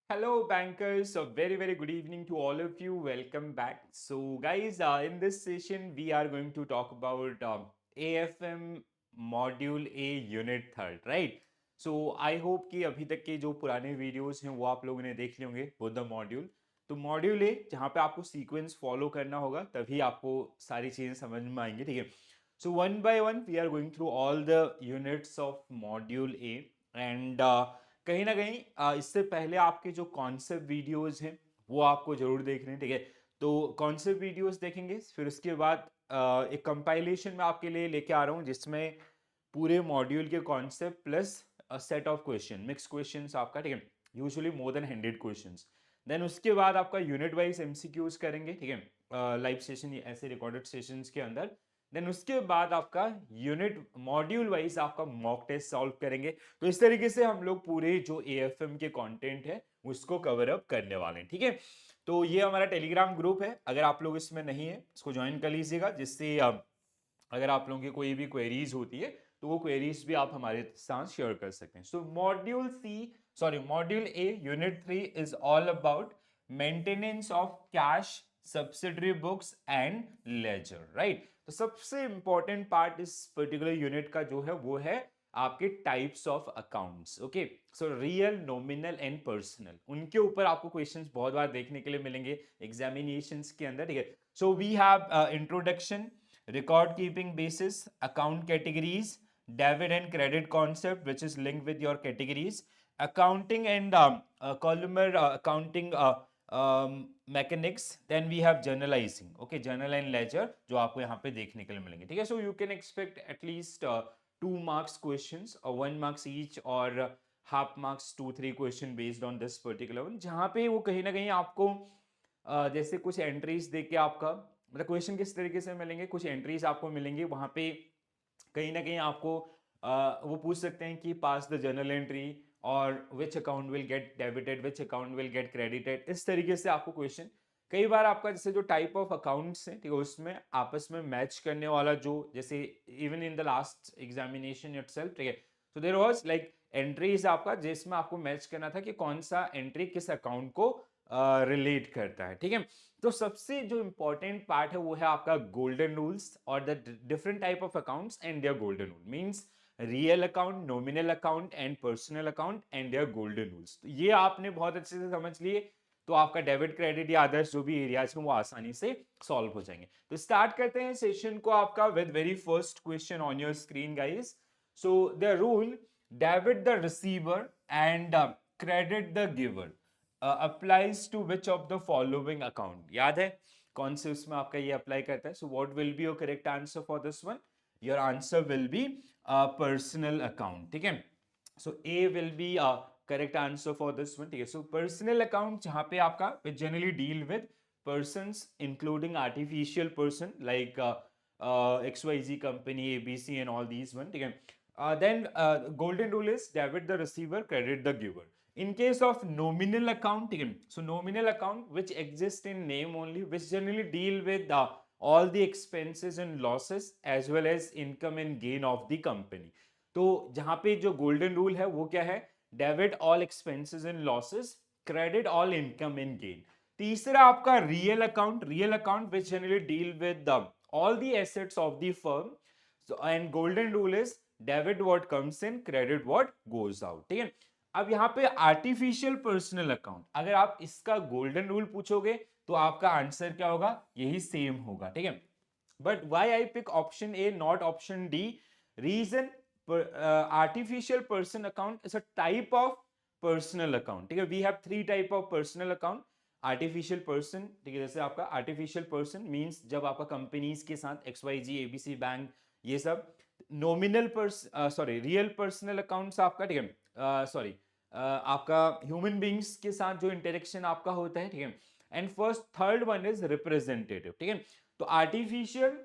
Hello, bankers. A very good evening to all of you. Welcome back. So, guys, in this session, we are going to talk about AFM Module A Unit Third, right? So, I hope कि अभी तक के जो पुराने videos हैं वो आप लोगों ने देख लिए होंगे वो द मॉड्यूल। तो मॉड्यूल ए जहाँ पे आपको सीक्वेंस फॉलो करना होगा तभी आपको सारी चीजें समझ में आएंगी, ठीक है। So one by one we are going through all the units of module A and कहीं ना कहीं इससे पहले आपके जो कॉन्सेप्ट वीडियोस हैं वो आपको जरूर देखने हैं, ठीक है। तो कॉन्सेप्ट वीडियोस देखेंगे, फिर उसके बाद एक कंपाइलेशन में आपके लिए लेके आ रहा हूँ जिसमें पूरे मॉड्यूल के concept plus set of question, mix questions आपका, ठीक है। Usually more than 100 questions. Then उसके बाद आपका यूनिट वाइज एमसीक्यूज करेंगे, ठीक है, लाइव सेशन ऐसे रिकॉर्डेड सेशंस के अंदर। देन उसके बाद आपका यूनिट मॉड्यूल वाइज आपका मॉक टेस्ट सॉल्व करेंगे। तो इस तरीके से हम लोग पूरे जो एएफएम के कंटेंट है उसको कवर अप करने वाले हैं, ठीक है। तो ये हमारा टेलीग्राम ग्रुप है, अगर आप लोग इसमें नहीं है इसको ज्वाइन कर लीजिएगा, जिससे अगर आप लोगों की कोई भी क्वेरीज होती है तो वो क्वेरीज भी आप हमारे साथ शेयर कर सकते हैं। So module A unit 3 is all about maintenance of cash, subsidiary books and ledger, right. तो सबसे इंपॉर्टेंट पार्ट इस पर्टिकुलर यूनिट का जो है वो है आपके types of accounts. Okay, so real, nominal and personal, उनके ऊपर आपको क्वेश्चंस बहुत बार देखने के लिए मिलेंगे एग्जामिनेशंस के अंदर, ठीक है। So we have introduction, record keeping basis, account categories, debit and credit concept which is linked with your categories, accounting and columnar accounting mechanics. Then we have journalizing, okay, journal and ledger जो आपको यहाँ पे देखने के लिए मिलेंगे, ठीक है। So you can expect at least 2 marks questions or 1 marks each or half marks 2-3 question based on this particular one, जहाँ पे वो कहीं ना कहीं आपको जैसे कुछ एंट्रीज देके आपका मतलब क्वेश्चन किस तरीके से मिलेंगे, कुछ एंट्रीज आपको मिलेंगे वहां पे कहीं ना कहीं आपको वो पूछ सकते हैं कि पास द जर्नल एंट्री और which account will get debited, which account will get credited, इस तरीके से आपको क्वेश्चन कई बार आपका जैसे जो टाइप ऑफ अकाउंट्स हैं, ठीक है, उसमें आपस में मैच करने वाला जो जैसे even in the last examination itself, ठीक है। So there was like entries आपका जिसमें आपको मैच करना था कि कौन सा एंट्री किस अकाउंट को रिलेट करता है, ठीक है। तो सबसे जो इंपॉर्टेंट पार्ट है वो है आपका गोल्डन रूल्स और the different type of accounts and their golden rule, means real account, nominal account and personal account and their golden rules. तो ये आपने बहुत अच्छे से समझ लिए तो आपका डेबिट, क्रेडिट या अदर्स जो भी एरियाज हैं वो आसानी से सॉल्व हो जाएंगे। तो स्टार्ट करते हैं सेशन को आपका with very first question on your screen guys. So the rule, debit the receiver and credit the giver applies to which of the following account. याद है कौन से उसमें आपका ये अप्लाई करता है? So what will be your correct answer for this one? Your answer will be personal account, ठीक है। So A will be correct answer for this one, ठीक है। सो पर्सनल अकाउंट जहां पे आपका generally deal with persons including artificial person like XYZ company, ABC and all these one, ठीक है। Then golden rule is debit the receiver, credit the giver. In case of nominal account, so nominal account which exist in name only, which generally deal with all the expenses and losses as well as income and gain of the company. तो जहां पे जो golden rule है वो क्या है? Debit all expenses and losses, credit all income and gain. तीसरा आपका real account which generally deal with all the assets of the firm. So, and golden rule is debit what comes in, credit what goes out, ठीक है। अब यहाँ पे artificial personal account, अगर आप इसका गोल्डन रूल पूछोगे तो आपका आंसर क्या होगा? यही सेम होगा, ठीक है। But why I pick option A not option D? Reason, artificial person account is a type of personal account, ठीक है। We have 3 type of personal account. Artificial person, ठीक है, जैसे आपका आर्टिफिशियल पर्सन मींस जब आपका कंपनीज के साथ XYZ, ABC बैंक, ये सब। Nominal sorry real personal accounts आपका, ठीक है, सॉरी आपका ह्यूमन बींग्स के साथ जो इंटरेक्शन आपका होता है, ठीक है। And first third one is representative, ठीक है। तो artificial,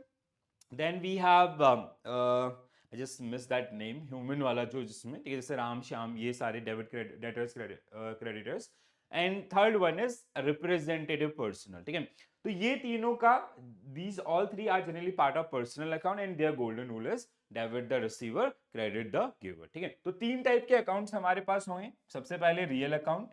then we have I just miss that name, human वाला जो जिसमें, ठीक है, जैसे राम श्याम, ये सारे debit debtors creditors. And third one is representative personal, ठीक है। तो ये तीनों का, these all three are generally part of personal account and their golden rule is debit the receiver, credit the giver, ठीक है। तो 3 टाइप के अकाउंट्स हमारे पास होंगे। सबसे पहले रियल अकाउंट,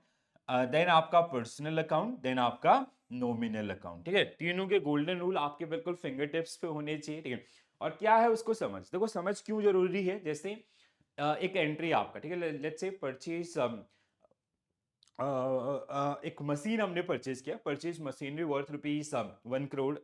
देन आपका पर्सनल अकाउंट, देन आपका नॉमिनल अकाउंट। ठीक है, तीनों के गोल्डन रूल आपके बिल्कुल फिंगर टिप्स पे होने चाहिए। ठीक है, और क्या है उसको समझ, देखो समझ क्यों जरूरी है। जैसे एक एंट्री आपका, ठीक है, लेट्स से परचेज, एक मशीन हमने परचेज किया, purchase machinery worth rupees 1 crore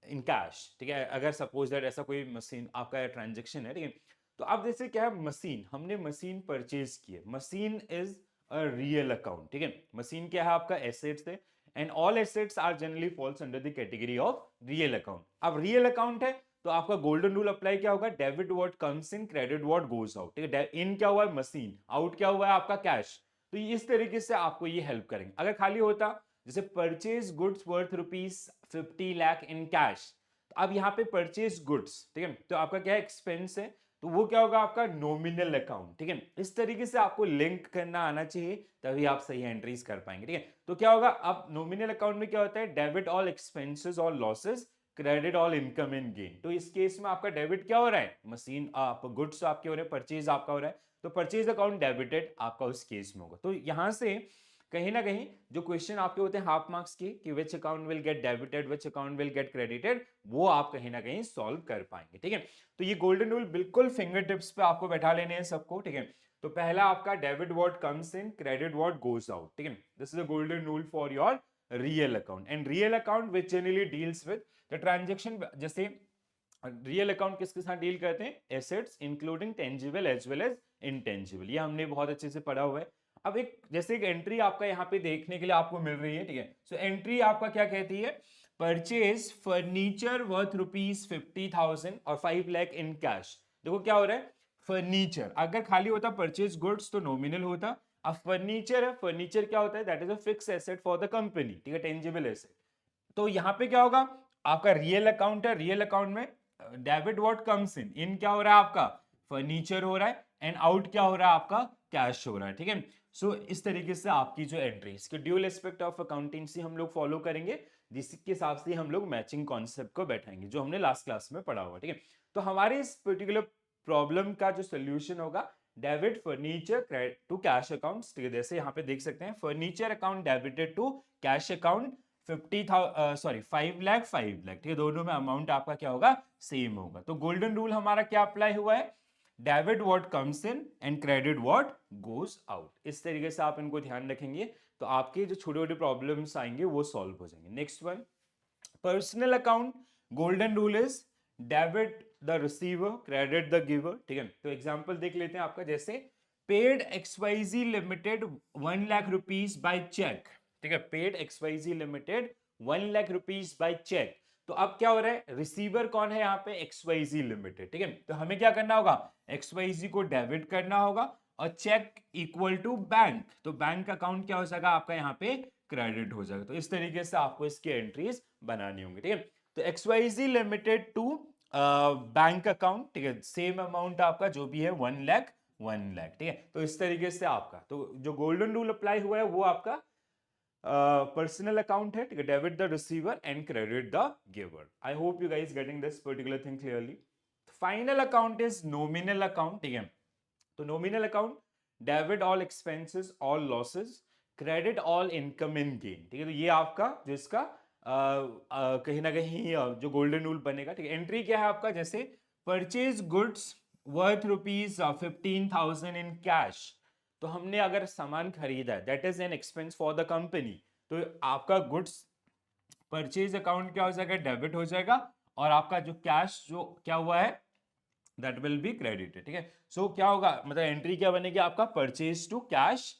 in cash. ठीक है, अगर सपोज दैट ऐसा कोई मशीन आपका ट्रांजेक्शन है। ठीक है, तो अब जैसे क्या है, मशीन, हमने मशीन परचेज की है, machine is a real account. ठीक है, मशीन क्या है, आपका एसेट्स है, and all assets are generally falls under the category of real account. अब रियल अकाउंट है तो आपका गोल्डन रूल अप्लाई क्या होगा, debit what comes in, credit what goes out. ठीक है, इन क्या हुआ है मशीन, आउट क्या हुआ है आपका कैश। तो इस तरीके से आपको ये हेल्प करेंगे। अगर खाली होता जैसे purchase goods worth rupees 50 lakh in cash, अब यहाँ पे परचेज गुड्स, ठीक है, तो आपका क्या एक्सपेंस है, तो वो क्या होगा आपका नॉमिनल अकाउंट। ठीक है, इस तरीके से आपको लिंक करना आना चाहिए, तभी आप सही एंट्रीज कर पाएंगे। ठीक है, तो क्या होगा, अब नॉमिनल अकाउंट में क्या होता है, डेबिट ऑल एक्सपेंसेस और losses, credit all income and gain. तो इस केस में आपका डेबिट क्या हो रहा है, मशीन आप गुड्स आपके हो रहे हैं, परचेज आपका हो रहा है, तो परचेज अकाउंट डेबिटेड आपका उस केस में होगा। तो यहां से कहीं ना कहीं जो क्वेश्चन आपके होते हैं हाफ मार्क्स के कि which account will get debited, which account will get credited, वो आप कहीं ना कहीं सॉल्व कर पाएंगे। ठीक है, तो ये गोल्डन रूल बिल्कुल फिंगर टिप्स पे आपको बैठा लेने हैं सबको। ठीक है, तो पहला आपका debit what comes in, credit what goes out. ठीक है, this is a golden rule for your real account, and real account which generally deals with the transaction. जैसे रियल अकाउंट किसके साथ डील करते हैं, assets including tangible as well as intangible, ये हमने बहुत अच्छे से पढ़ा हुआ है। अब एक जैसे एक एंट्री आपका यहाँ पे देखने के लिए आपको मिल रही है। ठीक है, सो एंट्री आपका क्या कहती है, परचेज फर्नीचर वर्थ रुपीज 50,000 और 5 लाख इन कैश। देखो क्या हो रहा है, फर्नीचर, अगर खाली होता परचेज गुड्स तो नॉमिनल होता, अब फर्नीचर है, फर्नीचर क्या होता है, that is a fix asset for the company. ठीक है, टेंजिबल एसेट। तो यहां पे क्या होगा, आपका रियल अकाउंट है, रियल अकाउंट में डेबिट व्हाट कम्स इन, इन क्या हो रहा है आपका फर्नीचर हो रहा है, एंड आउट क्या हो रहा है आपका कैश हो रहा है। ठीक है, सो इस तरीके से आपकी जो एंट्री, इसके ड्यूल एस्पेक्ट ऑफ अकाउंटेंसी हम लोग फॉलो करेंगे, जिसके हिसाब से हम लोग मैचिंग कॉन्सेप्ट को बैठाएंगे जो हमने लास्ट क्लास में पढ़ा हुआ। ठीक है, तो हमारे इस पर्टिकुलर प्रॉब्लम का जो सोल्यूशन होगा, debit furniture to cash account. जैसे यहाँ पे देख सकते हैं, furniture account debited to cash account 5 lakh 5 lakh. ठीक है, दोनों में अमाउंट आपका क्या होगा, सेम होगा। तो गोल्डन रूल हमारा क्या अप्लाई हुआ है, debit what comes in and credit what goes out. इस तरीके से आप इनको ध्यान रखेंगे तो आपके जो छोटे छोटे प्रॉब्लम्स आएंगे वो सॉल्व हो जाएंगे। Next one, personal account, golden rule is debit the receiver, credit the giver. ठीक है, तो एग्जांपल देख लेते हैं आपका, जैसे paid XYZ limited 1 lakh rupees by cheque. ठीक है, paid XYZ limited 1 lakh rupees by cheque. तो अब क्या हो रहा है, रिसीवर कौन है यहाँ पे, एक्सवाईजी लिमिटेड। ठीक है, तो हमें क्या करना होगा, एक्सवाईजी को डेबिट करना होगा, और चेक इक्वल टू बैंक, तो बैंक अकाउंट क्या हो जाएगा आपका यहाँ पे क्रेडिट हो जाएगा। तो इस तरीके से आपको इसकी एंट्रीज बनानी होंगी। ठीक है, तो XYZ limited to bank account, ठीक है, सेम अमाउंट आपका जो भी है 1 लाख 1 लाख। ठीक है, तो इस तरीके से आपका तो जो गोल्डन रूल अप्लाई हुआ है वो आपका पर्सनल अकाउंट है। ठीक है, debit the receiver and credit the giver. I hope you guys getting this particular thing clearly. Final account is nominal account. ठीक है, तो nominal account debit all expenses all losses, credit all income in gain. ठीक है, तो ये आपका जो इसका कहीं ना कहीं जो गोल्डन रूल बनेगा। ठीक है, एंट्री क्या है आपका, जैसे purchase goods worth rupees 15,000 in cash, तो हमने अगर सामान खरीदा है, that is an expense for the company, तो आपका गुड्स परचेज अकाउंट क्या हो जाएगा, डेबिट हो जाएगा, और आपका जो कैश जो क्या हुआ है दैट विल बी क्रेडिटेड। ठीक है, सो क्या होगा, मतलब एंट्री क्या बनेगी आपका, परचेज टू कैश,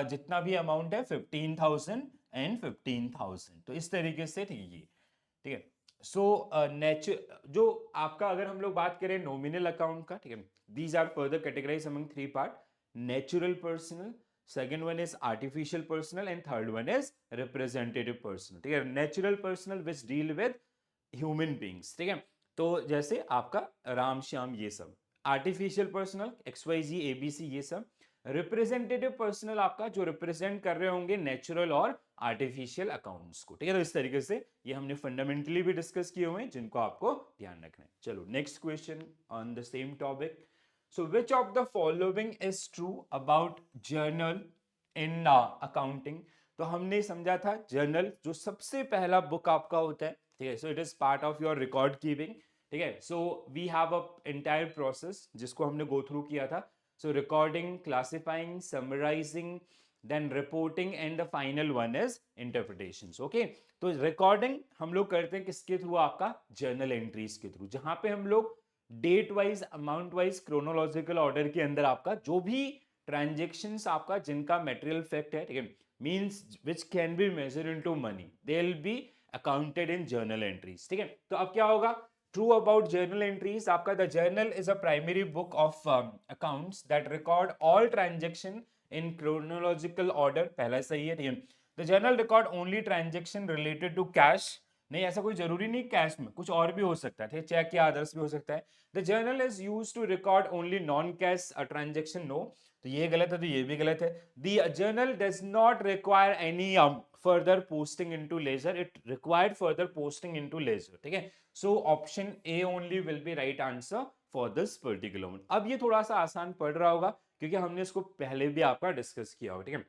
जितना भी अमाउंट है 15,000 एंड 15,000। तो इस तरीके से ठीक है ये। ठीक है, सो जो आपका अगर हम लोग बात करें नॉमिनल अकाउंट का, ठीक है, these are further categorise among 3 part, natural personal, second one is artificial personal, and third one is representative personal. ठीक है, natural personal which deal with human beings. ठीक है, तो जैसे आपका राम श्याम ये सब, artificial personal X Y Z ABC ये सब, रिप्रेजेंटेटिव पर्सनल आपका जो रिप्रेजेंट कर रहे होंगे नेचुरल और आर्टिफिशियल अकाउंट्स को। ठीक है, तो इस तरीके से ये हमने फंडामेंटली भी डिस्कस किए हुए हैं जिनको आपको ध्यान रखना है। चलो next question on the same topic. So which of the following is true about journal in accounting, तो हमने समझा था जर्नल जो सबसे पहला बुक आपका होता है, ठीक है, so it is part of your record keeping, ठीक है, so we have a entire process जिसको हमने गो थ्रू किया था, so recording, classifying, summarising, then reporting and the final one is interpretations, okay. तो रिकॉर्डिंग हम लोग करते हैं किसके थ्रू, आपका जर्नल एंट्रीज के थ्रू, जहां पे हम लोग date wise, amount wise, chronological order के अंदर आपका जो भी ट्रांजेक्शन्स आपका जिनका मेटेरियल फैक्ट है, ठीक है, means which can be measured into money, they will be accounted in journal entries, ठीक है। तो अब क्या होगा, ट्रू अबाउट जर्नल एंट्रीज, आपका the journal is a primary book of accounts that record all transaction in chronological order, पहला सही है, ठीक है। The journal record only transaction related to cash, नहीं ऐसा कोई जरूरी नहीं कैश में, कुछ और भी हो सकता है, चेक या अदर्स भी हो सकता है। The journal is use to record only non cash transaction, no, तो ये गलत है, तो ये भी गलत है। The journal does not require any further posting into ledger, it required further posting into ledger, ठीक है। So option A only will be right answer for this particular one. अब ये थोड़ा सा आसान पड़ रहा होगा क्योंकि हमने इसको पहले भी आपका डिस्कस किया होगा, ठीक है।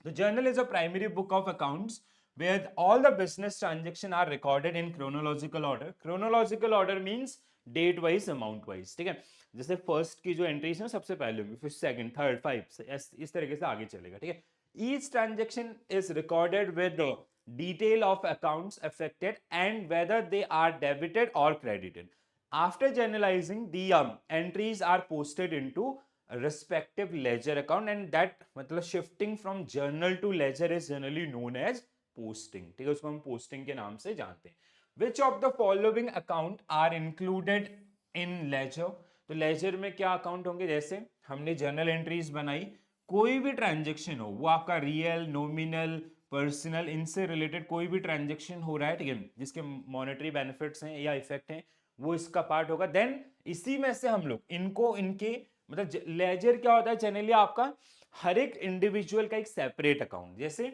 The journal is a primary book of accounts where all the business transactions are recorded in chronological order. Chronological order means date wise, amount wise, ठीक है। जैसे फर्स्ट की जो एंट्रीज है सबसे पहले होंगी, फिर सेकंड, थर्ड, फाइव, इस तरीके से आगे चलेगा, ठीक है। Each transaction is recorded with the detail of accounts affected and whether they are debited or credited. After generalizing, the entries are posted into respective ledger account and that मतलब shifting from journal to ledger is generally known as posting, ठीक है, उसको हम posting के नाम से जानते हैं। Which of the following account are included in ledger? तो ledger में क्या अकाउंट होंगे, जैसे हमने जर्नल एंट्रीज बनाई, कोई भी ट्रांजेक्शन हो, वो आपका रियल, नॉमिनल, पर्सनल, इनसे रिलेटेड कोई भी ट्रांजेक्शन हो रहा है, ठीक है, जिसके मॉनेटरी बेनिफिट्स हैं या इफेक्ट हैं, वो इसका पार्ट होगा। देन इसी में से हम लोग इनको इनके मतलब लेजर क्या होता है जनरली आपका, हर एक इंडिविजुअल का एक सेपरेट अकाउंट, जैसे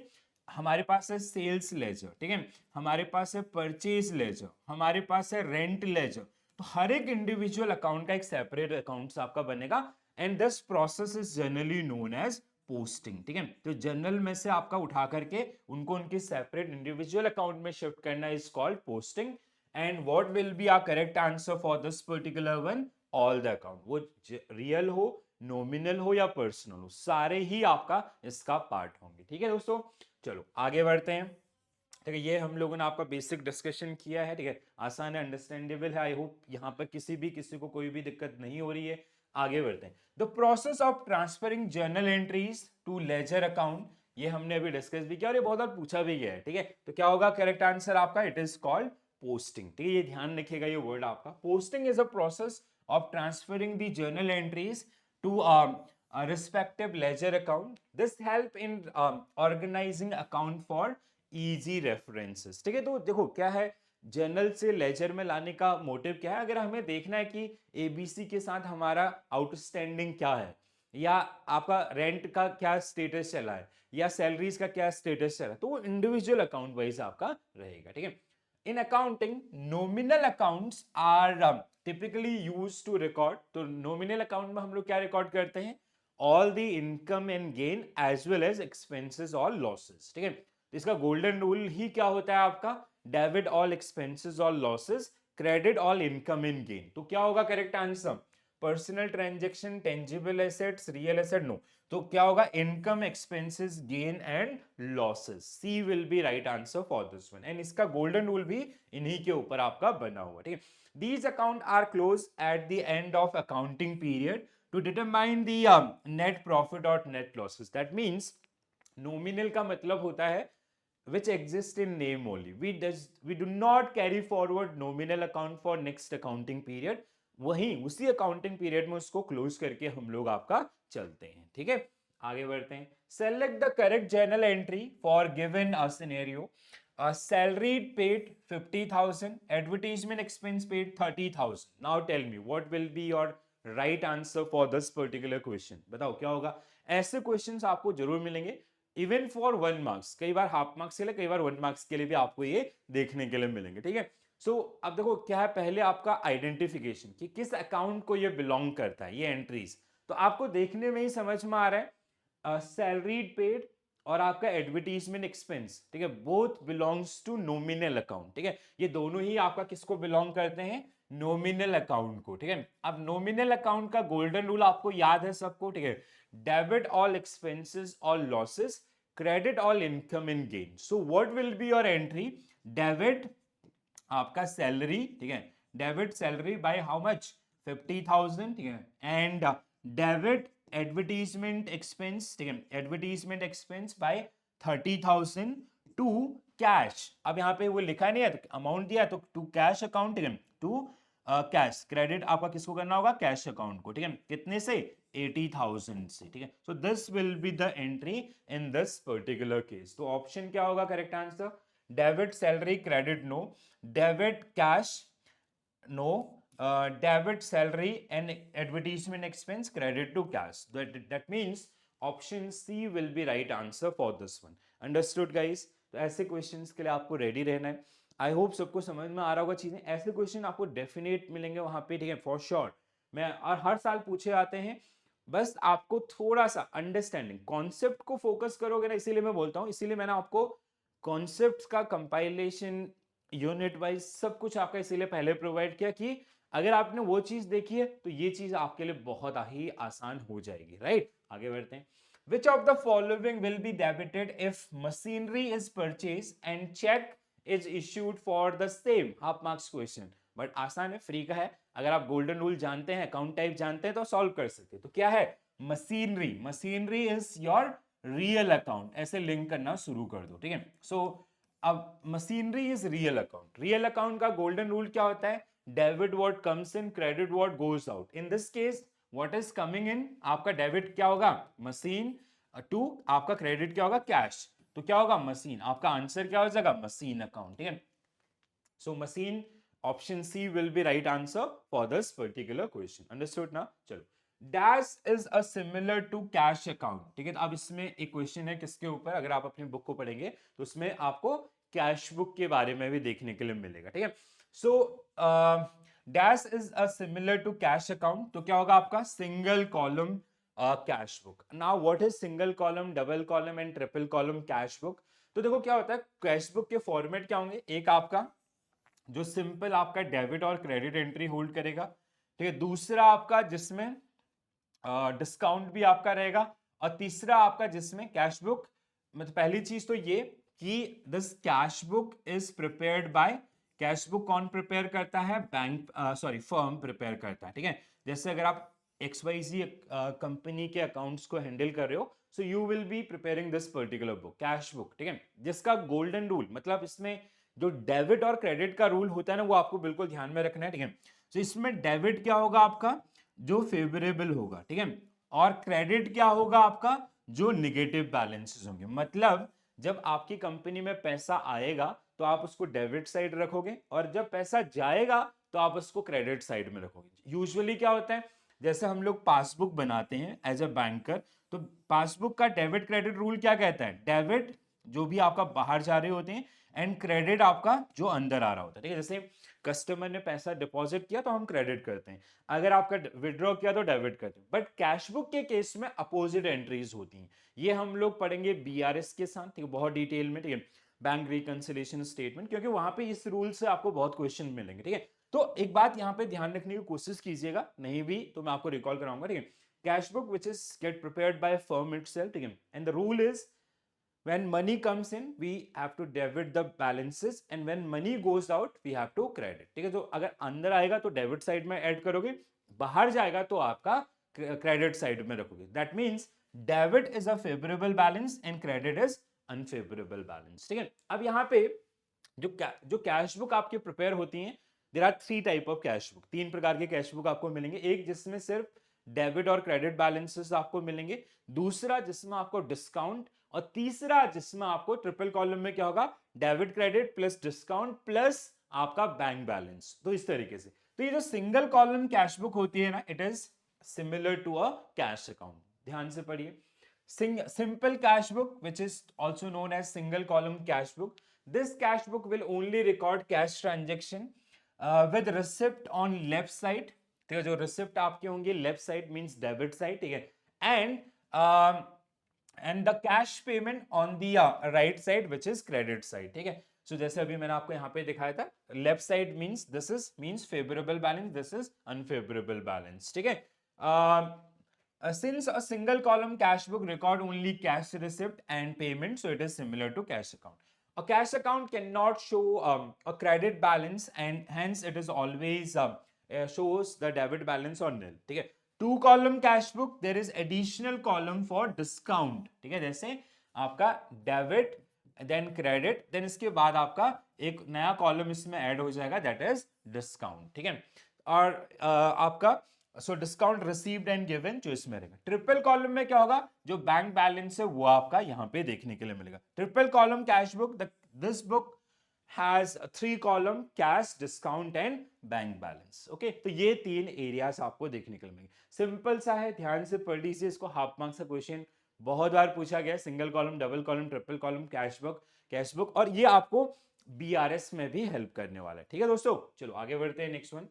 हमारे पास है सेल्स लेजर, ठीक है, हमारे पास है परचेज लेजर, हमारे पास है रेंट लेजर, तो हर एक इंडिविजुअल अकाउंट का एक सेपरेट अकाउंट आपका बनेगा and this process is generally known as posting, ठीक है। तो जनरल में से आपका उठा करके उनको उनके सेपरेट इंडिविजुअल अकाउंट में शिफ्ट करना is called posting. And what will be our correct answer for this particular one, all the account, वो रियल हो, नॉमिनल हो या पर्सनल हो, सारे ही आपका इसका पार्ट होंगे, ठीक है दोस्तों। चलो आगे बढ़ते हैं, ठीक है, ये हम लोगों ने आपका बेसिक डिस्कशन किया है, ठीक है, आसान है, अंडरस्टैंडेबल है, आई होप यहाँ पर किसी को कोई भी दिक्कत नहीं हो रही है। आगे बढ़ते हैं, the process of transferring journal entries to ledger account, ये हमने अभी डिस्कस भी किया और ये बहुत बार पूछा भी गया है, ठीक है। तो क्या होगा करेक्ट आंसर आपका, इट इज कॉल्ड पोस्टिंग, ठीक है, ये ध्यान रखिएगा ये वर्ड आपका। Posting is a process of transferring the journal entries to a respective ledger account. This help in organizing account for easy references, ठीक है। तो देखो क्या है, जर्नल से लेजर में लाने का मोटिव क्या है, अगर हमें देखना है कि एबीसी के साथ हमारा आउटस्टैंडिंग क्या है, या आपका रेंट का क्या स्टेटस चला है, या सैलरीज का क्या स्टेटस चला है, तो वो इंडिविजुअल अकाउंट वाइज आपका रहेगा, ठीक है। In accounting, nominal accounts are typically used to record, तो nominal account में हम लोग क्या रिकॉर्ड करते हैं, all the income and gain as well as expenses or losses, ठीक है। तो इसका गोल्डन रूल ही क्या होता है आपका, डेबिट ऑल एक्सपेंसेस और losses, credit all income and gain, तो क्या होगा correct answer, personal transaction, tangible assets, real asset, no, तो क्या होगा income, expenses, gain and losses, C will be right answer for this one. एंड इसका golden rule भी इन्हीं के ऊपर आपका बना हुआ, ठीक है। These account are closed at the end of accounting period to determine the net profit or net losses. That means nominal का मतलब होता है which exist in name only. We do not carry forward nominal account for next accounting period. वहीं उसी accounting period में उसको close करके हम लोग आपका चलते हैं, ठीक है। आगे बढ़ते हैं, select the correct journal entry for given a scenario, salaried paid 50,000, advertisement expense paid 30,000. Now tell me what will be your right answer for this particular question. बताओ क्या होगा, ऐसे क्वेश्चंस आपको जरूर मिलेंगे इवन फॉर 1 मार्क्स, कई बार half marks के लिए, कई बार 1 मार्क्स के लिए भी आपको ये देखने के लिए मिलेंगे, ठीक है। सो अब देखो क्या है, पहले आपका आइडेंटिफिकेशन कि किस अकाउंट को ये बिलोंग करता है, ये एंट्रीज, तो आपको देखने में ही समझ में आ रहा है सैलरीड पेड और आपका एडवर्टीजमेंट एक्सपेंस, ठीक है, both belongs to nominal account, ठीक है, ये दोनों ही आपका किसको बिलोंग करते हैं, नॉमिनल अकाउंट को, ठीक है। अब नॉमिनल अकाउंट का गोल्डन रूल आपको याद है सबको, ठीक है, debit all expenses all losses, credit all income in gain. So what will be your entry, debit आपका सैलरी, ठीक है, debit salary by how much, 50,000, ठीक है, एंड डेबिट एडवर्टीजमेंट एक्सपेंस, ठीक है, advertisement expense by 30,000 to cash. अब यहाँ पे वो लिखा नहीं है तो अमाउंट दिया है तो टू कैश अकाउंट, ठीक है, टू कैश, क्रेडिट आपका किसको करना होगा, कैश अकाउंट को, ठीक है, कितने से, 80,000 से, ठीक है। So this will be the entry in this particular case. तो ऑप्शन क्या होगा correct answer, debit salary credit no, debit cash no, debit salary and advertisement expense credit to cash. That means option C will be right answer for this one. Understood guys? तो ऐसे questions के लिए आपको ready रहना है। I hope सबको समझ में आ रहा होगा चीजें, ऐसे क्वेश्चन आपको डेफिनेट मिलेंगे वहां पे, ठीक है, फॉर श्योर। मैं और हर साल पूछे आते हैं, बस आपको थोड़ा सा अंडरस्टैंडिंग कॉन्सेप्ट को फोकस करोगे ना, इसीलिए मैं बोलता हूँ, इसीलिए मैंने आपको कॉन्सेप्ट का कंपाइलेशन यूनिट वाइज सब कुछ आपका इसीलिए पहले प्रोवाइड किया कि अगर आपने वो चीज देखी है तो ये चीज आपके लिए बहुत ही आसान हो जाएगी, राइट। आगे बढ़ते हैं। Which of the following will be debited if machinery is purchased and check is issued for the same? Half marks question, but आसान है, फ्री का है। अगर आप गोल्डन रूल जानते हैं, अकाउंट टाइप जानते हैं तो सॉल्व कर सकते हैं। तो क्या है, machinery, machinery is your real account, ऐसे लिंक करना शुरू कर दो, ठीक है। सो अब machinery is real account, real account का गोल्डन रूल क्या होता है, debit what comes in, credit what goes out. In this case what is coming in, आपका डेबिट क्या होगा, मशीन, टू आपका क्रेडिट क्या होगा, कैश, तो क्या होगा, मशीन। आपका आंसर क्या हो जाएगा, मशीन अकाउंट, ठीक है। So machine, option C will be right answer for this particular question. Understood ना। चलो, dash is a similar to cash account, ठीक है। तो अब इसमें एक क्वेश्चन है किसके ऊपर, अगर आप अपनी बुक को पढ़ेंगे तो उसमें आपको कैश बुक के बारे में भी देखने के लिए मिलेगा, ठीक है। So dash is a similar to cash account, तो क्या होगा आपका, single column cash book. Now what is single column, double column and triple column cash book. तो देखो क्या होता है, कैश बुक के फॉर्मेट क्या होंगे, एक आपका जो सिंपल आपका डेबिट और क्रेडिट एंट्री होल्ड करेगा, ठीक है, दूसरा आपका जिसमें डिस्काउंट भी आपका रहेगा, और तीसरा आपका जिसमें कैश बुक, मतलब पहली चीज तो ये कि this cash book is prepared by, cash book कौन प्रिपेयर करता है, बैंक, सॉरी फर्म प्रिपेयर करता है, ठीक है। जैसे अगर आप XYZ कंपनी के अकाउंट्स को हैंडल कर रहे हो, so you will be preparing this particular book, cash book, ठीक है, जिसका गोल्डन रूल, मतलब इसमें जो डेबिट और क्रेडिट का रूल होता है ना, वो आपको बिल्कुल ध्यान में रखना है, ठीक है। तो इसमें डेबिट क्या होगा आपका, जो फेवरेबल होगा, ठीक है, और क्रेडिट क्या होगा आपका, जो निगेटिव बैलेंसेस होंगे। मतलब जब आपकी कंपनी में पैसा आएगा तो आप उसको डेबिट साइड रखोगे, और जब पैसा जाएगा तो आप उसको क्रेडिट साइड में रखोगे। यूजुअली क्या होता है, जैसे हम लोग पासबुक बनाते हैं एज अ बैंकर, तो पासबुक का डेबिट क्रेडिट रूल क्या कहता है, डेबिट जो भी आपका बाहर जा रहे होते हैं, एंड क्रेडिट आपका जो अंदर आ रहा होता है, ठीक है। जैसे कस्टमर ने पैसा डिपॉजिट किया तो हम क्रेडिट करते हैं, अगर आपका विड्रॉ किया तो डेबिट करते हैं। बट कैशबुक के केस में अपोजिट एंट्रीज होती हैं, ये हम लोग पढ़ेंगे BRS के साथ, ठीक है, बहुत डिटेल में, ठीक है, बैंक रिकंसिलिएशन स्टेटमेंट, क्योंकि वहां पे इस रूल से आपको बहुत क्वेश्चन मिलेंगे, ठीक है। तो एक बात यहाँ पे ध्यान रखने की कोशिश कीजिएगा, नहीं भी तो मैं आपको रिकॉल कराऊंगा, ठीक है। Cashbook which is get prepared by firm itself, ठीक है, and the rule is when money comes in we have to debit the balances and when money goes out we have to credit, ठीक है। तो अगर अंदर आएगा तो debit side में ऐड करोगे, बाहर जाएगा तो आपका क्रेडिट साइड में रखोगे। That means debit is a favourable balance and credit is unfavourable balance, ठीक है। अब यहाँ पे जो कैश बुक आपकी प्रिपेयर होती हैं, there are three type of cash book, तीन प्रकार के कैश बुक आपको मिलेंगे। एक जिसमें सिर्फ डेबिट और क्रेडिट बैलेंसेस आपको मिलेंगे, दूसरा जिसमें आपको डिस्काउंट, और तीसरा जिसमें आपको ट्रिपल कॉलम में क्या होगा, debit credit plus discount plus आपका बैंक बैलेंस। तो इस तरीके से, तो ये जो सिंगल कॉलम कैश बुक होती है ना, it is similar to a cash account. ध्यान से पढ़िए, simple cash book which is also known as single column cash book, this cash book will only record cash transaction with receipt on left side, ठीक है, जो receipt आपके होंगे left side means debit side, ठीक है, and and the cash payment on the right side which is credit side, ठीक है। सो जैसे अभी मैंने आपको यहाँ पे दिखाया था, left side means this is means favourable balance, this is unfavourable balance, ठीक है। Since a single column cash book record only cash receipt and payment, so it is similar to cash account. A cash account cannot show a credit balance, and hence it is always shows the debit balance on nil, ठीक है। Two column cash book, there is additional column for discount, ठीक है। जैसे आपका debit then credit, then इसके बाद आपका एक नया कॉलम इसमें ऐड हो जाएगा, दैट इज डिस्काउंट, ठीक है। और आपका so discount received and given जो इसमें रहेगा। ट्रिपल कॉलम में क्या होगा, जो बैंक बैलेंस है वो आपका यहाँ पे देखने के लिए मिलेगा। Triple column cash book, this book has 3 column cash, discount and bank balance, okay. तो ये 3 एरियाज आपको देखने के लिए मिलेंगे। सिंपल सा है, ध्यान से पढ़ लीजिए इसको, हाफ मार्क्स का क्वेश्चन बहुत बार पूछा गया, single column, double column, triple column cash book, और ये आपको बीआरएस में भी हेल्प करने वाला है, ठीक है दोस्तों। चलो आगे बढ़ते हैं, नेक्स्ट वन।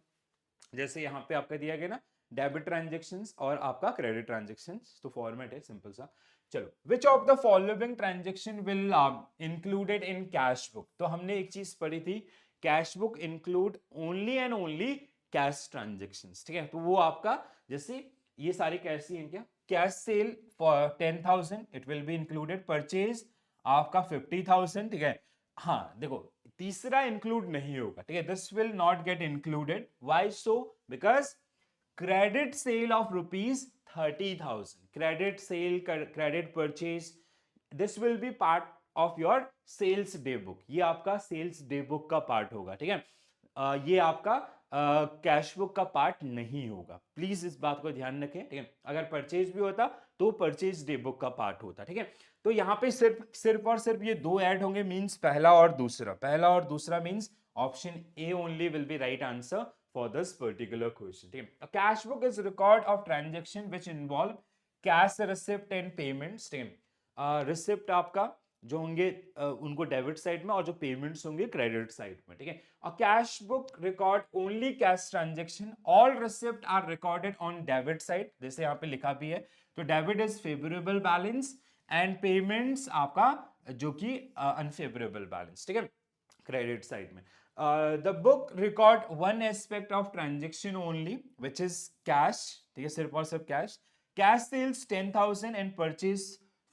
जैसे यहाँ पे आपका दिया गया ना, डेबिट ट्रांजेक्शन्स और आपका क्रेडिट ट्रांजेक्शन्स, तो फॉर्मेट है सिंपल सा। चलो, विच of the following transaction will included in cash book, तो हमने एक चीज पढ़ी थी, cash book include only and only cash transactions, ठीक है। तो वो आपका जैसे ये सारी कैसी हैं, क्या cash cell for 10,000 it will be included, purchase आपका 50,000, ठीक है। हाँ देखो, तीसरा इंक्लूड नहीं होगा, ठीक है, this will not gate included, why so, because credit sale of rupees 30,000, credit sale, credit purchase, this will be part of your sales day book, ये आपका sales day book का part होगा, ठीक है। ये आपका कैश बुक का part नहीं होगा, प्लीज इस बात को ध्यान रखें, ठीक है। अगर परचेज भी होता तो परचेज डे बुक का पार्ट होता, ठीक है। तो यहाँ पे सिर्फ सिर्फ और सिर्फ ये दो ऐड होंगे, मींस पहला और दूसरा, पहला और दूसरा means option A only will be right answer for this particular question, ठीक है। A cash book is record of transaction which involve cash receipt and payments, ठीक है। रिसिप्ट आपका जो होंगे उनको डेबिट साइड में, और जो पेमेंट्स होंगे क्रेडिट साइड में, ठीक है। A cash book record only cash transaction, all receipt are recorded on debit side, जैसे यहाँ पे लिखा भी है, तो debit is favourable balance and payments आपका जो कि अनफेवरेबल बैलेंस, ठीक है, क्रेडिट साइड में। The book record one aspect of transaction only, which is cash, ठीक है, सिर्फ और सिर्फ cash. Cash sales 10,000 and purchase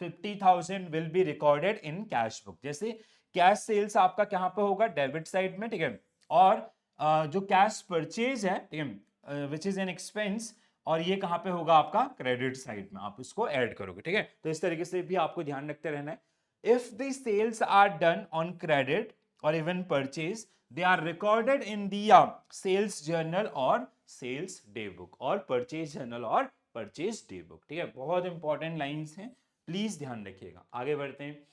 50,000 will be recorded in cash book, जैसे कैश सेल्स आपका कहाँ पे होगा, डेबिट साइड में, ठीक है। और जो कैश परचेज है, ठीक है, विच इज एन एक्सपेंस, और ये कहाँ पे होगा आपका क्रेडिट साइड में, आप इसको ऐड करोगे, ठीक है। तो इस तरीके से भी आपको ध्यान रखते रहना है। If the sales are done on credit or even purchase, they are recorded in the sales journal or sales day book, or purchase journal or purchase day book, ठीक है। बहुत इंपॉर्टेंट लाइंस हैं, प्लीज ध्यान रखिएगा। आगे बढ़ते हैं।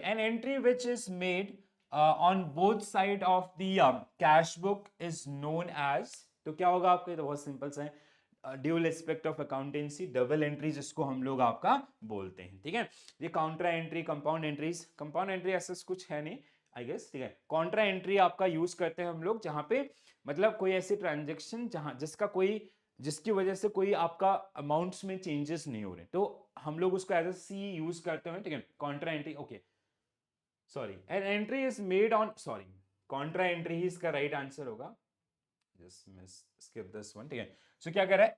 an entry which is made on both side of the cash book is known as, तो क्या होगा आपका, तो बहुत सिंपल सा है, dual aspect of accountancy, double entry जिसको हम लोग आपका बोलते हैं, ठीक है। ये contra entry, compound entries, compound entry ऐसा कुछ है नहीं आई गेस, ठीक है। कॉन्ट्रा एंट्री आपका यूज करते हैं हम लोग जहां पे मतलब कोई ऐसी ट्रांजेक्शन जहां जिसकी वजह से कोई आपका अमाउंट्स में चेंजेस नहीं हो रहे, तो हम लोग उसको एज ए सी यूज करते हैं, ठीक है। Contra entry, okay sorry, an entry is made on, sorry contra entry ही इसका राइट आंसर होगा, just miss skip this one, ठीक है। सो क्या कर रहा है,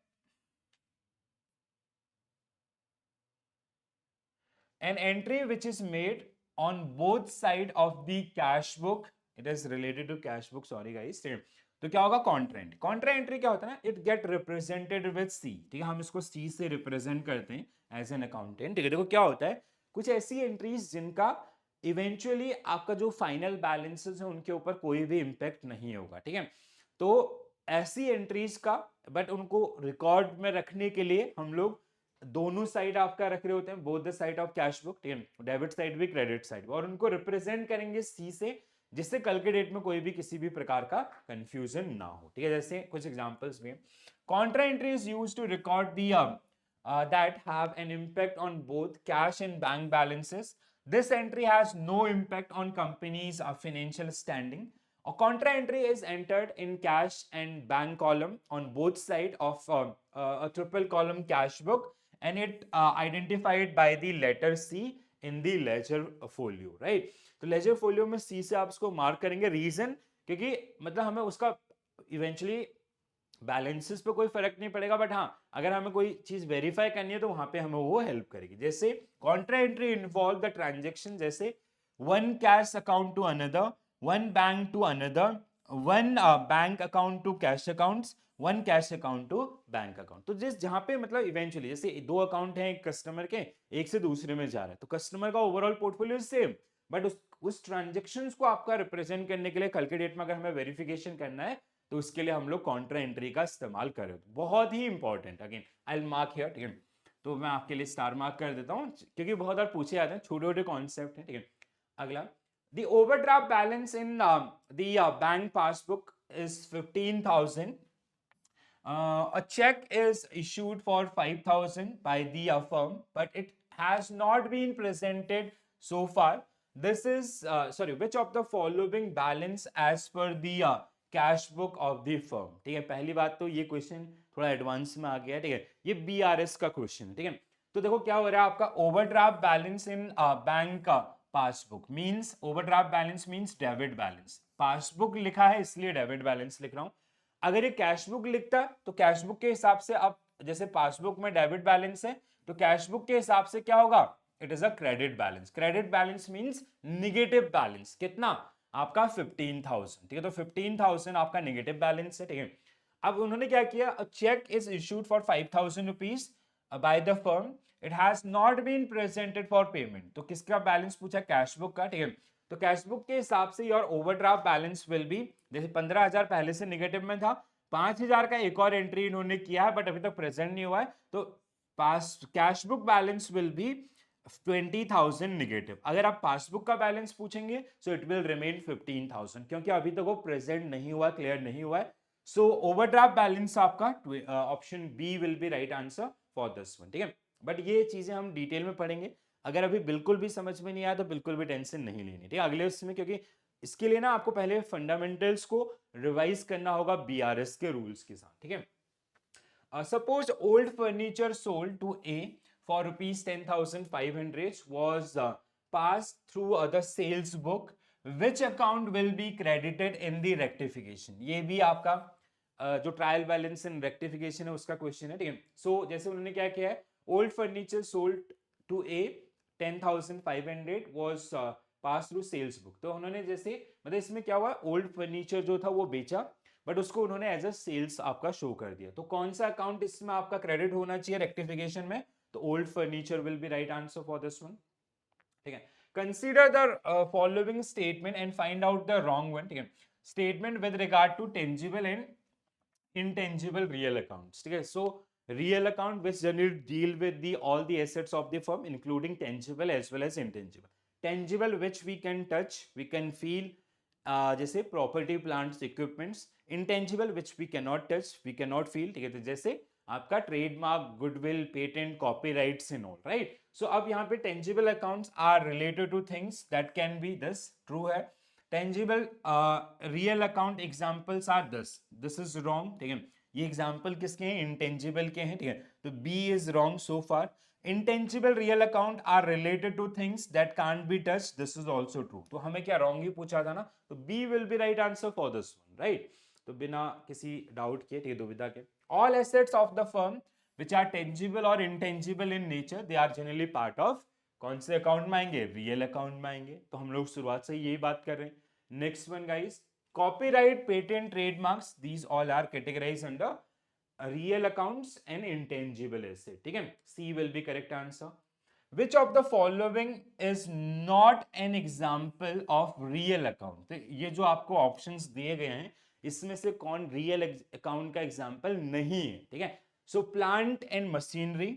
an entry which is made on both side of the cash book, it is related to cash book, sorry guys, ठीक है। तो क्या होगा, कॉन्ट्रा एंट्री, कॉन्ट्रा एंट्री क्या होता है ना, it get represented with C, ठीक है, हम इसको सी से रिप्रेजेंट करते हैं एज एन अकाउंटेंट, ठीक है। देखो क्या होता है, कुछ ऐसी एंट्रीज जिनका इवेंचुअली आपका जो फाइनल बैलेंसेस है उनके ऊपर कोई भी इंपैक्ट नहीं होगा, ठीक है। तो ऐसी एंट्रीज का, बट उनको रिकॉर्ड में रखने के लिए हम लोग दोनों साइड आपका रख रहे होते हैं, both the side of cash book, ठीक है, डेबिट साइड भी क्रेडिट साइड, और उनको रिप्रेजेंट करेंगे सी से, जिससे कल के डेट में कोई भी किसी भी प्रकार का कंफ्यूजन ना हो, ठीक है। जैसे कुछ एग्जांपल्स भी, contra entry is used to record the that have an impact on both cash and bank balances. This entry has no impact on company's financial standing. A contra entry is entered in cash and bank column on both side of a triple column cash book, and it identified by the letter C in the ledger folio, right? तो ledger folio में सी से आप इसको mark करेंगे, reason क्योंकि मतलब हमें उसका इवेंचुअली बैलेंसेस पे कोई फर्क नहीं पड़ेगा, बट हाँ अगर हमें कोई चीज वेरीफाई करनी है तो वहां पे हमें वो हेल्प करेगी। जैसे contra entry involve the transaction, जैसे one cash account to another, one bank to another, one bank account to cash accounts, one cash account to bank account. तो जिस जहां पे मतलब इवेंचुअली जैसे दो अकाउंट हैं एक कस्टमर के, एक से दूसरे में जा रहा है, तो कस्टमर का ओवरऑल पोर्टफोलियो सेम, बट उस ट्रांजेक्शन को आपका रिप्रेजेंट करने के लिए कल के डेट में अगर हमें वेरिफिकेशन करना है तो उसके लिए हम लोग कॉन्ट्रा एंट्री का इस्तेमाल करें। बहुत ही important, again I will mark here, ठीक है। तो मैं आपके लिए स्टार मार्क कर देता हूँ क्योंकि बहुत बार पूछे जाते हैं, छोटे छोटे कॉन्सेप्ट हैं, ठीक है। अगला, the overdraft balance in the bank passbook is 15,000. A check is issued for 5,000 by the firm, but it has not been presented so far. This is sorry, which of the following balance as per the cash book of the firm, ठीक है। पहली बात तो ये question थोड़ा advance में आ गया, ठीक है, ये बीआरएस का क्वेश्चन है, ठीक है। तो देखो क्या हो रहा है, आपका ओवरड्राफ्ट बैलेंस इन बैंक का passbook means, overdraft balance means debit balance, passbook लिखा है इसलिए डेबिट बैलेंस लिख रहा हूं। अगर ये कैश बुक लिखता तो कैश बुक के हिसाब से, अब जैसे पासबुक में डेबिट बैलेंस है तो कैश बुक के हिसाब से क्या होगा, it is a credit balance. Credit balance means negative balance, कितना आपका 15,000, ठीक है। तो 15,000 आपका निगेटिव बैलेंस है, ठीक है। अब उन्होंने क्या किया, a cheque is issued for 5,000 rupees by the firm, it has not been presented for payment. तो किसका बैलेंस पूछा, कैश बुक का, ठीक है। तो कैश बुक के हिसाब से your overdraft balance will B, जैसे 15,000 पहले से निगेटिव में था, 5,000 का एक और एंट्री इन्होंने किया है बट अभी तक प्रेजेंट नहीं हुआ है, तो pass cash book balance will be 20,000 negative. अगर आप पासबुक का बैलेंस पूछेंगे सो इट विल रिमेन 15,000, क्योंकि अभी तक वो प्रेजेंट नहीं हुआ, क्लियर नहीं हुआ है। सो ओवरड्राफ्ट बैलेंस आपका option B will be right answer for this one, ठीक है। बट ये चीजें हम डिटेल में पढ़ेंगे, अगर अभी बिल्कुल भी समझ में नहीं आया तो बिल्कुल भी टेंशन नहीं लेनी, ठीक है, अगले उसमें, क्योंकि इसके लिए ना आपको पहले फंडामेंटल्स को रिवाइज करना होगा बीआरएस के रूल्स के साथ, ठीक है। Suppose old furniture sold to A for rupees 10,500 was passed through the sales book, which account will be credited in the rectification। ये भी आपका जो ट्रायल बैलेंस इन रेक्टिफिकेशन है उसका क्वेश्चन है, ठीक है। सो जैसे उन्होंने क्या किया है, old furniture sold to A 10,500 was pass through sales book. तो उन्होंने जैसे मतलब इसमें क्या हुआ, ओल्ड फर्नीचर जो था वो बेचा बट उसको उन्होंने एज अ सेल्स आपका शो कर दिया। तो कौन सा अकाउंट इसमें आपका क्रेडिट होना चाहिए रेक्टिफिकेशन में, तो old furniture will be right answer for this one, ठीक है। Consider the following statement and find out the wrong one, ठीक है। Statement with regard to tangible and intangible real accounts, ठीक है। सो real account which generally deal with the all the assets of the firm including tangible as well as intangible। tangible which we can touch, we can feel, जैसे property plants equipments। intangible which we cannot touch, we cannot feel, ठीक है। तो जैसे आपका trademark, goodwill, patent, copyrights in all, right. So अब यहाँ पे tangible accounts are related to things that can be this, true है। Tangible real account examples are this is wrong, ठीक है। ये एग्जांपल किसके हैं, इंटेंजिबल के हैं, ठीक है। तो B is wrong so far. Intangible real account are related to things that can't be touch, this is also true. तो हमें क्या रॉन्ग ही पूछा था ना, तो B will be right answer for this one, right. तो बिना किसी डाउट के, ठीक है, दुविधा के, all assets of the firm which are tangible और intangible in nature they are generally part of कौन से अकाउंट में आएंगे, रियल अकाउंट में आएंगे। तो हम लोग शुरुआत से यही बात कर रहे हैं। Next one guys, copyright, patent, trademarks, these all are categorised under real accounts and intangible asset, ठीक है। C will be correct answer. Which of the following is not an example of real account? तो ये जो आपको options दिए गए हैं इसमें से कौन रियल अकाउंट का एग्जाम्पल नहीं है, ठीक है। So plant and machinery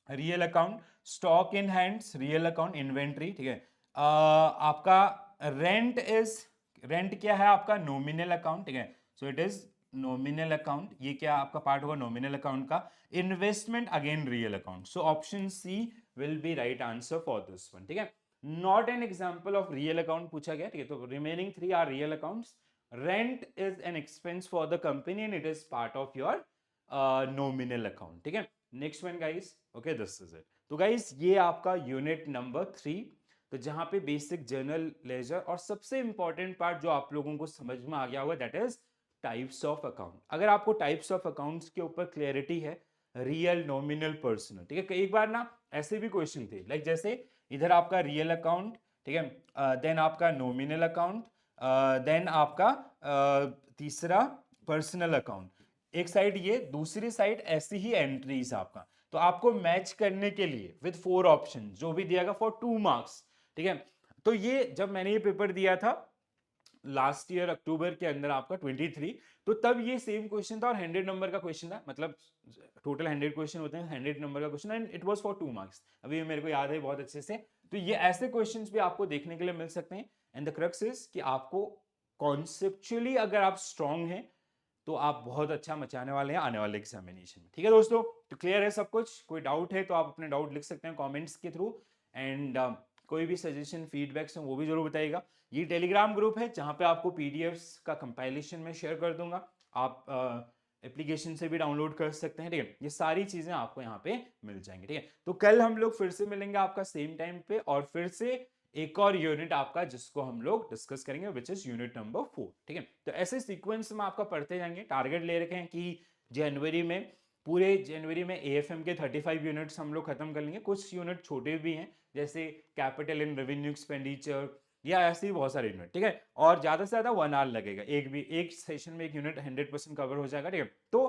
real account, stock in hands real account, inventory, ठीक है। आपका रेंट क्या है आपका, नॉमिनल अकाउंट, ठीक है। So it is nominal account, ये क्या आपका पार्ट होगा नॉमिनल अकाउंट का। Investment again real account. So option C will be right answer for this one, ठीक है। Not an example of real account पूछा गया, ठीक है। तो remaining three are real accounts. Rent is an expense for the company and it is part of your nominal account, ठीक है। Next one guys, okay this is it. तो guys ये आपका यूनिट नंबर 3, तो जहां पे बेसिक जर्नल लेजर और सबसे इंपॉर्टेंट पार्ट जो आप लोगों को समझ में आ गया होगा that is types of account. अगर आपको टाइप्स ऑफ अकाउंट्स के ऊपर क्लियरिटी है, रियल, नॉमिनल, पर्सनल, ठीक है, कई बार ना ऐसे भी क्वेश्चन थे, लाइक जैसे इधर आपका रियल अकाउंट, ठीक है, देन आपका नॉमिनल अकाउंट, देन आपका तीसरा पर्सनल अकाउंट, एक साइड ये, दूसरी साइड ऐसी ही एंट्रीज आपका। तो आपको मैच करने के लिए विद 4 ऑप्शन जो भी दिया गया फॉर 2 मार्क्स, ठीक है। तो ये जब मैंने ये पेपर दिया था लास्ट ईयर अक्टूबर के अंदर आपका 23, तो तब ये सेम क्वेश्चन था और 100 नंबर का क्वेश्चन था, मतलब टोटल 100 क्वेश्चन होते हैं, 100 नंबर का question, and it was for 2 marks. अभी मेरे को याद है बहुत अच्छे से। तो ये ऐसे क्वेश्चंस भी आपको देखने के लिए मिल सकते हैं, एंड द क्रक्स इज कि आपको कॉन्सेप्चुअली अगर आप स्ट्रांग हैं तो आप बहुत अच्छा मचाने वाले हैं आने वाले एग्जामिनेशन में, ठीक है दोस्तों। तो क्लियर है सब कुछ? कोई डाउट है तो आप अपने डाउट लिख सकते हैं कमेंट्स के थ्रू, एंड कोई भी सजेशन फीडबैक्स हैं वो भी जरूर बताइएगा। ये टेलीग्राम ग्रुप है जहां पे आपको पीडीएफ्स का कंपाइलेशन में शेयर कर दूंगा, आप एप्लीकेशन से भी डाउनलोड कर सकते हैं, ठीक है। ये सारी चीजें आपको यहाँ पे मिल जाएंगी, ठीक है। तो कल हम लोग फिर से मिलेंगे आपका सेम टाइम पे, और फिर से एक और यूनिट आपका जिसको हम लोग डिस्कस करेंगे विच इज यूनिट नंबर 4, ठीक है। तो ऐसे सीक्वेंस में आपका पढ़ते जाएंगे। टारगेट ले रखे हैं कि जनवरी में, पूरे जनवरी में एएफएम के 35 यूनिट्स हम लोग खत्म कर लेंगे। कुछ यूनिट छोटे भी हैं जैसे कैपिटल एंड रेवेन्यू एक्सपेंडिचर, या ऐसे ही बहुत सारे यूनिट, ठीक है। और ज्यादा से ज्यादा 1 आवर लगेगा, एक सेशन में एक यूनिट 100% कवर हो जाएगा, ठीक है। तो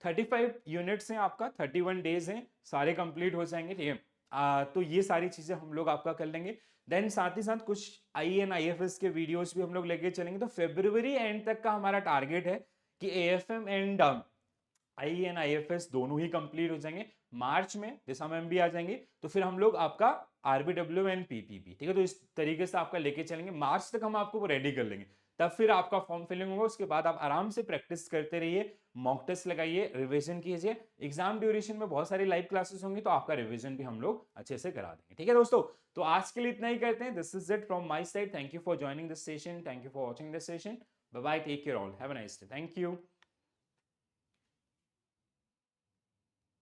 35 यूनिट्स हैं आपका, 31 डेज हैं, सारे कंप्लीट हो जाएंगे, ठीक है। तो ये सारी चीजें हम लोग आपका कर लेंगे। देन साथ ही साथ कुछ आईएन आईएफएस के वीडियोस भी हम लोग लेके चलेंगे। तो फरवरी एंड तक का हमारा टारगेट है कि एएफएम एंड आईएन आईएफएस दोनों ही कंप्लीट हो जाएंगे। मार्च में दिसंबर में भी आ जाएंगे, तो फिर हम लोग आपका आरबीडब्ल्यू एंड पीपीपी, ठीक है। तो इस तरीके से आपका लेके चलेंगे, मार्च तक हम आपको रेडी कर लेंगे, तब फिर आपका फॉर्म फिलिंग होगा। उसके बाद आप आराम से प्रैक्टिस करते रहिए, मॉक टेस्ट लगाइए, रिवीजन कीजिए। एग्जाम ड्यूरेशन में बहुत सारी लाइव क्लासेस होंगी, तो आपका रिवीजन भी हम लोग अच्छे से करा देंगे, ठीक है दोस्तों। तो आज के लिए इतना ही करते हैं। This is it from my side. Thank you for joining this session, thank you for watching this session. Bye bye, take care all, have a nice day, thank you.